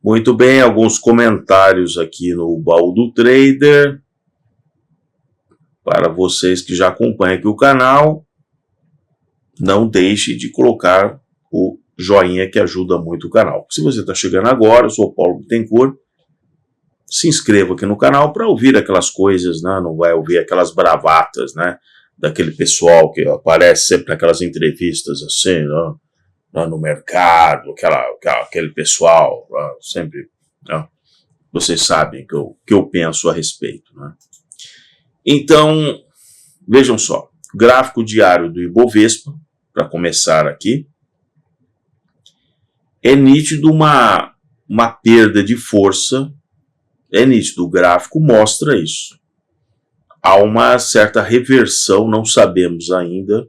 Muito bem, alguns comentários aqui no Baú do Trader. Para vocês que já acompanham aqui o canal, não deixe de colocar o joinha que ajuda muito o canal. Se você está chegando agora, eu sou o Paulo Bittencourt, se inscreva aqui no canal para ouvir aquelas coisas, né? Não vai ouvir aquelas bravatas, né? Daquele pessoal que aparece sempre naquelas entrevistas assim, né? No mercado, aquele pessoal, sempre, né? Vocês sabem que eu penso a respeito, né? Então, vejam só, gráfico diário do Ibovespa, para começar aqui, é nítido uma perda de força, é nítido, o gráfico mostra isso. Há uma certa reversão, não sabemos ainda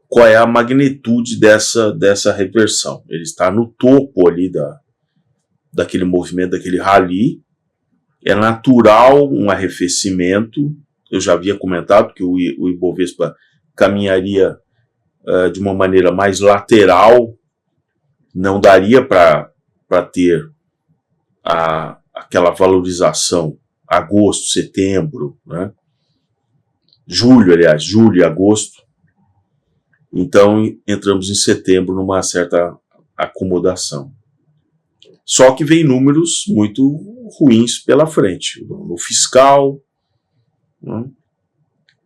qual é a magnitude dessa reversão. Ele está no topo ali daquele movimento, daquele rally. É natural um arrefecimento. Eu já havia comentado que o Ibovespa caminharia de uma maneira mais lateral, não daria para ter aquela valorização agosto, setembro, né? Julho e agosto. Então, entramos em setembro numa certa acomodação. Só que vem números muito ruins pela frente, no fiscal, né?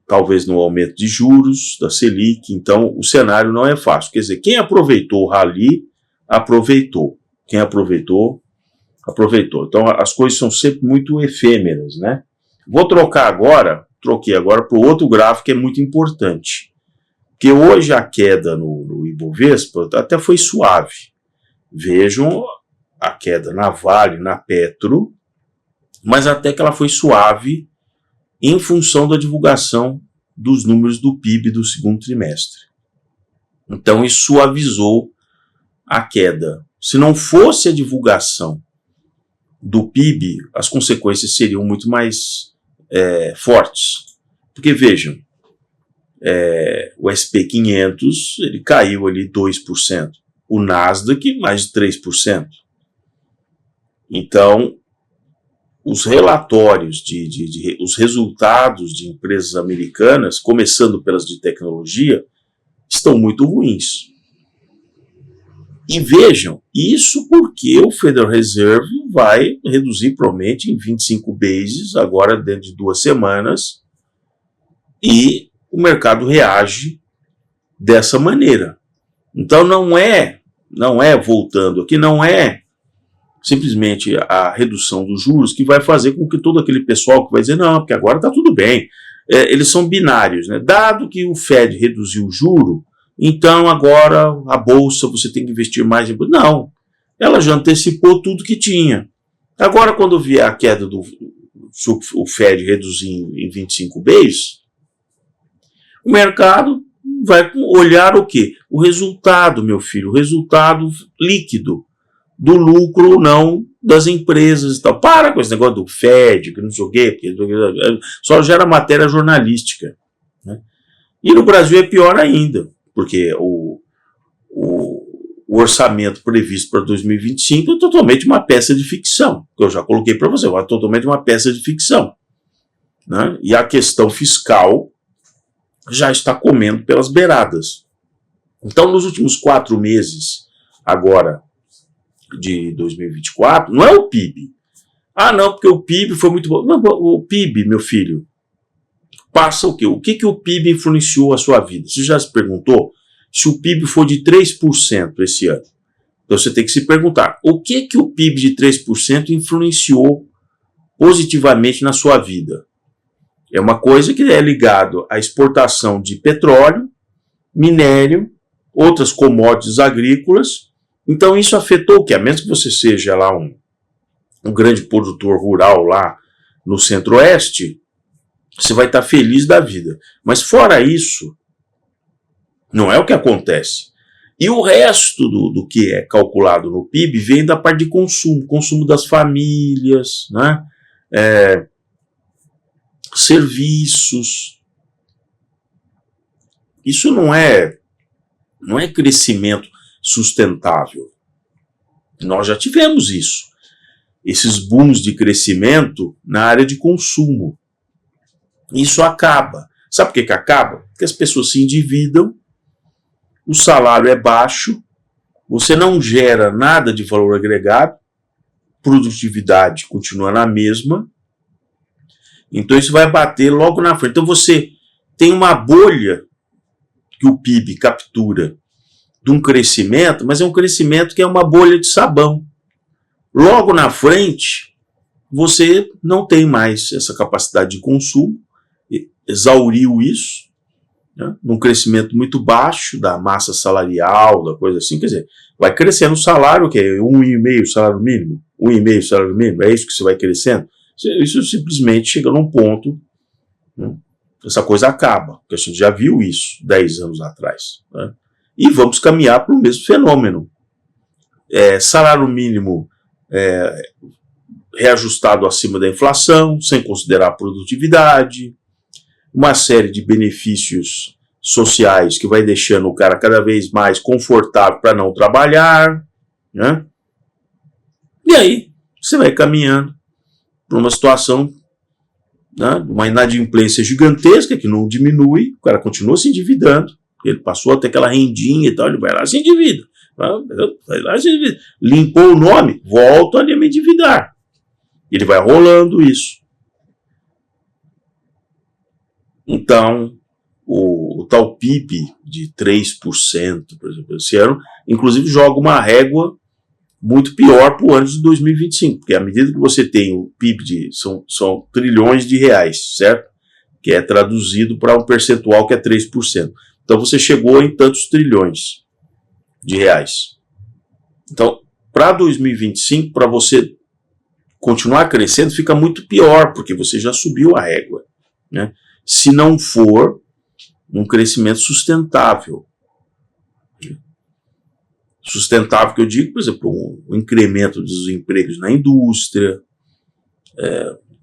Talvez no aumento de juros da Selic. Então, o cenário não é fácil. Quer dizer, quem aproveitou o rally, aproveitou. Quem aproveitou, aproveitou. Então, as coisas são sempre muito efêmeras, né? Troquei agora para o outro gráfico que é muito importante. Porque hoje a queda no Ibovespa até foi suave. Vejam a queda na Vale, na Petro, mas até que ela foi suave em função da divulgação dos números do PIB do segundo trimestre. Então isso suavizou a queda. Se não fosse a divulgação do PIB, as consequências seriam muito mais fortes. Porque vejam, o SP500 ele caiu ali 2%, o Nasdaq mais de 3%. Então, os relatórios, os resultados de empresas americanas, começando pelas de tecnologia, estão muito ruins. E vejam, isso porque o Federal Reserve vai reduzir provavelmente em 25 bases, agora dentro de 2 semanas, e o mercado reage dessa maneira. Então não é voltando aqui, não é simplesmente a redução dos juros que vai fazer com que todo aquele pessoal que vai dizer, não, porque agora está tudo bem. Eles são binários, né? Dado que o Fed reduziu o juro, então agora a Bolsa você tem que investir mais. Não, ela já antecipou tudo que tinha. Agora quando vier a queda o Fed reduzir em 25 bases, o mercado vai olhar o quê? O resultado, meu filho, o resultado líquido do lucro ou não das empresas e tal. Para com esse negócio do Fed, que não sei o quê, só gera matéria jornalística, né? E no Brasil é pior ainda, porque o orçamento previsto para 2025 é totalmente uma peça de ficção, que eu já coloquei para você, é totalmente uma peça de ficção, né? E a questão fiscal já está comendo pelas beiradas. Então, nos últimos 4 meses, agora, de 2024, não é o PIB. Ah, não, porque o PIB foi muito bom. Não, o PIB, meu filho, passa o quê? O que o PIB influenciou a sua vida? Você já se perguntou se o PIB for de 3% esse ano? Então você tem que se perguntar, o que o PIB de 3% influenciou positivamente na sua vida? É uma coisa que é ligado à exportação de petróleo, minério, outras commodities agrícolas. Então isso afetou o quê? A menos que você seja lá um grande produtor rural lá no centro-oeste, você vai estar feliz da vida. Mas fora isso, não é o que acontece. E o resto do que é calculado no PIB vem da parte de consumo das famílias, né? Serviços. Isso não é crescimento sustentável. Nós já tivemos isso. Esses booms de crescimento na área de consumo. Isso acaba. Sabe por que acaba? Porque as pessoas se endividam, o salário é baixo, você não gera nada de valor agregado, produtividade continua na mesma, então isso vai bater logo na frente. Então você tem uma bolha que o PIB captura de um crescimento, mas é um crescimento que é uma bolha de sabão. Logo na frente, você não tem mais essa capacidade de consumo, exauriu isso, né, num crescimento muito baixo da massa salarial, da coisa assim, quer dizer, vai crescendo o salário, que é 1,5 salário mínimo, 1,5 salário mínimo, é isso que você vai crescendo. Isso simplesmente chega num ponto, né, essa coisa acaba, porque a gente já viu isso 10 anos atrás, né, e vamos caminhar para o mesmo fenômeno. Salário mínimo reajustado acima da inflação, sem considerar a produtividade, uma série de benefícios sociais que vai deixando o cara cada vez mais confortável para não trabalhar, né? E aí você vai caminhando para uma situação, né, uma inadimplência gigantesca que não diminui, o cara continua se endividando, ele passou até aquela rendinha e tal, ele vai lá e se endivida. Vai lá e se endivida. Limpou o nome, volta ali a me endividar. Ele vai rolando isso. Então, o tal PIB de 3%, por exemplo, esse ano, inclusive joga uma régua muito pior para o ano de 2025, porque à medida que você tem o PIB são trilhões de reais, certo? Que é traduzido para um percentual que é 3%. Então você chegou em tantos trilhões de reais. Então, para 2025, para você continuar crescendo, fica muito pior, porque você já subiu a régua, né? Se não for um crescimento sustentável. Sustentável que eu digo, por exemplo, o incremento dos empregos na indústria,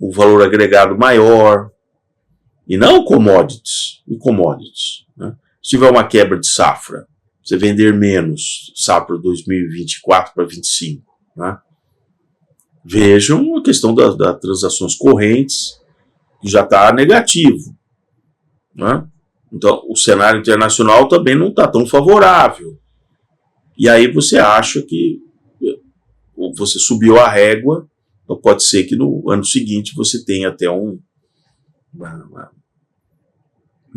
o valor agregado maior, e não commodities, né? Se tiver uma quebra de safra, você vender menos safra 2024 para 2025, né? Vejam a questão das transações correntes, que já está negativo, né? Então, o cenário internacional também não está tão favorável. E aí você acha que você subiu a régua, então pode ser que no ano seguinte você tenha até uma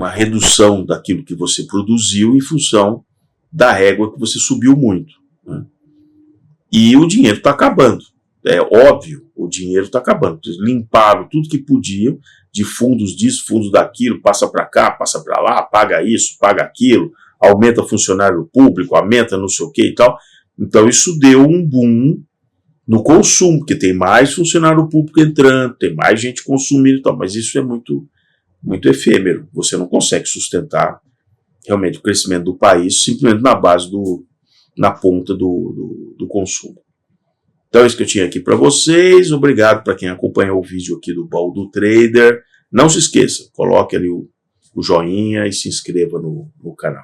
redução daquilo que você produziu em função da régua que você subiu muito, né? E o dinheiro está acabando. É óbvio, o dinheiro está acabando. Eles limparam tudo que podiam, de fundos disso, fundos daquilo, passa para cá, passa para lá, paga isso, paga aquilo, aumenta funcionário público, aumenta não sei o que e tal. Então isso deu um boom no consumo, porque tem mais funcionário público entrando, tem mais gente consumindo e tal, mas isso é muito, muito efêmero. Você não consegue sustentar realmente o crescimento do país simplesmente na base na ponta do consumo. Então é isso que eu tinha aqui para vocês. Obrigado para quem acompanhou o vídeo aqui do Baú do Trader. Não se esqueça, coloque ali o joinha e se inscreva no canal.